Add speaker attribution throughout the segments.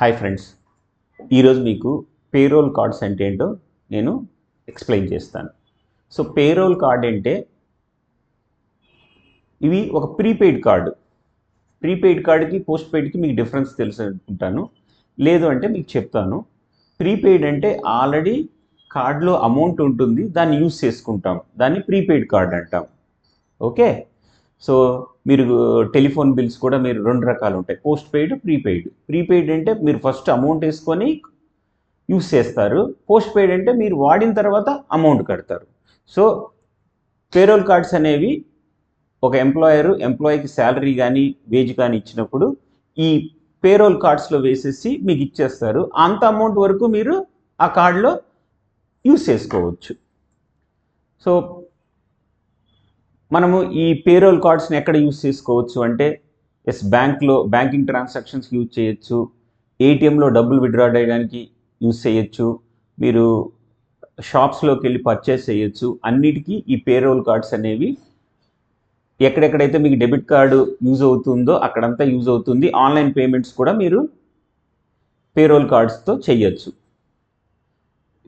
Speaker 1: Hi friends, ఈరోజు మీకు payroll cards అంటే ఏంటో నేను ఎక్స్ప్లెయిన్ చేస్తాను. సో పేరోల్ కార్డ్ అంటే ఇవి ఒక ప్రీపెయిడ్ కార్డు. ప్రీపెయిడ్ కార్డుకి పోస్ట్ పెయిడ్కి మీకు డిఫరెన్స్ తెలుసు అనుకుంటాను. లేదు అంటే మీకు చెప్తాను. ప్రీపెయిడ్ అంటే ఆల్రెడీ కార్డులో అమౌంట్ ఉంటుంది, దాన్ని యూజ్ చేసుకుంటాం, దాన్ని ప్రీపెయిడ్ కార్డ్ అంటాం. ఓకే, సో మీరు టెలిఫోన్ బిల్స్ కూడా మీరు రెండు రకాలు ఉంటాయి, పోస్ట్ పెయిడ్, ప్రీపెయిడ్. ప్రీపెయిడ్ అంటే మీరు ఫస్ట్ అమౌంట్ వేసుకొని యూస్ చేస్తారు. పోస్ట్ పెయిడ్ అంటే మీరు వాడిన తర్వాత అమౌంట్ కడతారు. సో పేరోల్ కార్డ్స్ అనేవి ఒక ఎంప్లాయీకి శాలరీ కానీ వేజ్ కానీ ఇచ్చినప్పుడు ఈ పేరోల్ కార్డ్స్లో వేసేసి మీకు ఇచ్చేస్తారు. అంత అమౌంట్ వరకు మీరు ఆ కార్డులో యూస్ చేసుకోవచ్చు. సో మనము ఈ పేరోల్ కార్డ్స్ని ఎక్కడ యూజ్ చేసుకోవచ్చు అంటే బ్యాంకింగ్ ట్రాన్సాక్షన్స్ యూజ్ చేయొచ్చు, ఏటీఎంలో డబ్బులు విత్డ్రా చేయడానికి యూజ్ చేయొచ్చు, మీరు షాప్స్లోకి వెళ్ళి పర్చేస్ చేయొచ్చు. అన్నిటికీ ఈ పేరోల్ కార్డ్స్ అనేవి ఎక్కడెక్కడైతే మీకు డెబిట్ కార్డు యూజ్ అవుతుందో అక్కడంతా యూజ్ అవుతుంది. ఆన్లైన్ పేమెంట్స్ కూడా మీరు పేరోల్ కార్డ్స్తో చేయొచ్చు.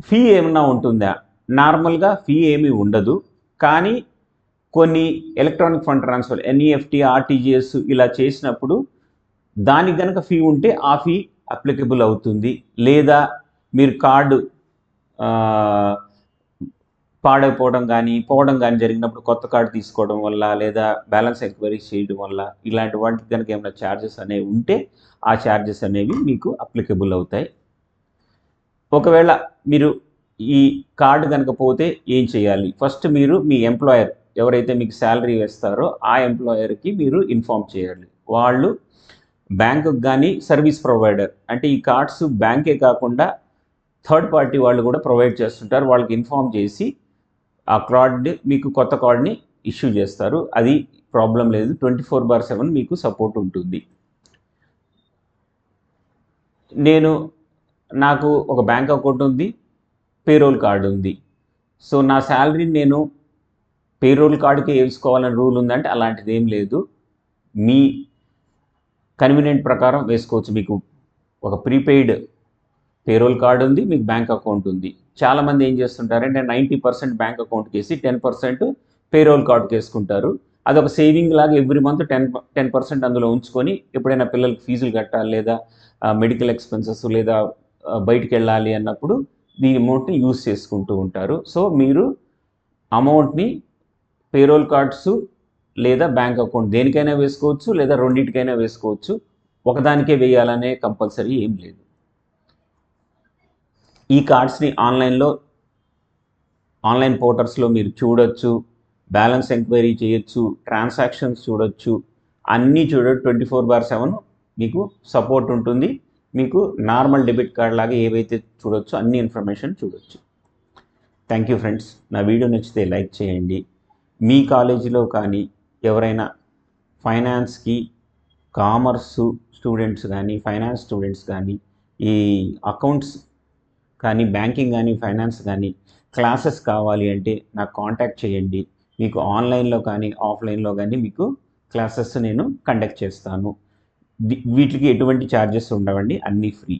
Speaker 1: ఫీ ఏమన్నా ఉంటుందా? నార్మల్గా ఫీ ఏమీ ఉండదు, కానీ కొన్ని electronic fund transfer NEFT, RTGS ఇలా చేసినప్పుడు దానికి కనుక ఫీ ఉంటే ఆ ఫీ అప్లికబుల్ అవుతుంది. లేదా మీరు కార్డు పాడైపోవడం కానీ పోవడం కానీ జరిగినప్పుడు కొత్త కార్డు తీసుకోవడం వల్ల, లేదా బ్యాలెన్స్ ఎంక్వైరీస్ చేయడం వల్ల, ఇలాంటి వాటికి కనుక ఏమైనా ఛార్జెస్ అనేవి ఉంటే ఆ ఛార్జెస్ అనేవి మీకు అప్లికబుల్ అవుతాయి. ఒకవేళ మీరు ఈ కార్డు కనుక పోతే ఏం చేయాలి? ఫస్ట్ మీరు మీ ఎంప్లాయర్ ఎవరైతే మీకు శాలరీ వేస్తారో ఆ ఎంప్లాయర్కి మీరు ఇన్ఫామ్ చేయాలి. వాళ్ళు బ్యాంకుకి కానీ సర్వీస్ ప్రొవైడర్ అంటే ఈ కార్డ్స్ బ్యాంకే కాకుండా థర్డ్ పార్టీ వాళ్ళు కూడా ప్రొవైడ్ చేస్తుంటారు. వాళ్ళకి ఇన్ఫామ్ చేసి ఆ కార్డ్ మీకు కొత్త కార్డ్ని ఇష్యూ చేస్తారు. అది ప్రాబ్లం లేదు, 24/7 మీకు సపోర్ట్ ఉంటుంది. నాకు ఒక బ్యాంక్ అకౌంట్ ఉంది, పేరోల్ కార్డు ఉంది. సో నా శాలరీని నేను పేరోల్ కార్డుకి వేసుకోవాలని రూల్ ఉందంటే అలాంటిది ఏం లేదు. మీ కన్వీనియంట్ ప్రకారం వేసుకోవచ్చు. మీకు ఒక ప్రీపెయిడ్ పేరోల్ కార్డు ఉంది, మీకు బ్యాంక్ అకౌంట్ ఉంది. చాలామంది ఏం చేస్తుంటారంటే 90% బ్యాంక్ అకౌంట్కి వేసి 10% పేరోల్ కార్డుకి వేసుకుంటారు. అదొక సేవింగ్ లాగా ఎవ్రీ మంత్ 10% అందులో ఉంచుకొని ఎప్పుడైనా పిల్లలకి ఫీజులు కట్టాలి, లేదా మెడికల్ ఎక్స్పెన్సెస్, లేదా బయటికి వెళ్ళాలి అన్నప్పుడు ఈ అమౌంట్ని యూజ్ చేసుకుంటూ ఉంటారు. సో మీరు అమౌంట్ని పేరోల్ కార్డ్స్ లేదా బ్యాంక్ అకౌంట్ దేనికైనా వేసుకోవచ్చు, లేదా రెండింటికైనా వేసుకోవచ్చు. ఒకదానికే వేయాలనే కంపల్సరీ ఏం లేదు. ఈ కార్డ్స్ని ఆన్లైన్ పోర్టల్స్లో మీరు చూడొచ్చు, బ్యాలెన్స్ ఎంక్వైరీ చేయొచ్చు, ట్రాన్సాక్షన్స్ చూడొచ్చు, అన్నీ 24/7 మీకు సపోర్ట్ ఉంటుంది. మీకు నార్మల్ డెబిట్ కార్డ్ లాగా ఏవైతే చూడొచ్చో అన్ని ఇన్ఫర్మేషన్ చూడొచ్చు. Thank you friends. నా వీడియో నచ్చితే లైక్ చేయండి. మీ కాలేజీలో కానీ ఎవరైనా ఫైనాన్స్కి, కామర్సు స్టూడెంట్స్ కానీ, ఫైనాన్స్ స్టూడెంట్స్ కానీ, ఈ అకౌంట్స్ కానీ, బ్యాంకింగ్ కానీ, ఫైనాన్స్ కానీ క్లాసెస్ కావాలి అంటే నాకు కాంటాక్ట్ చేయండి. మీకు ఆన్లైన్లో కానీ ఆఫ్లైన్లో కానీ మీకు క్లాసెస్ నేను కండక్ట్ చేస్తాను. వీటికి ఎటువంటి ఛార్జెస్ ఉండవండి, అన్నీ ఫ్రీ.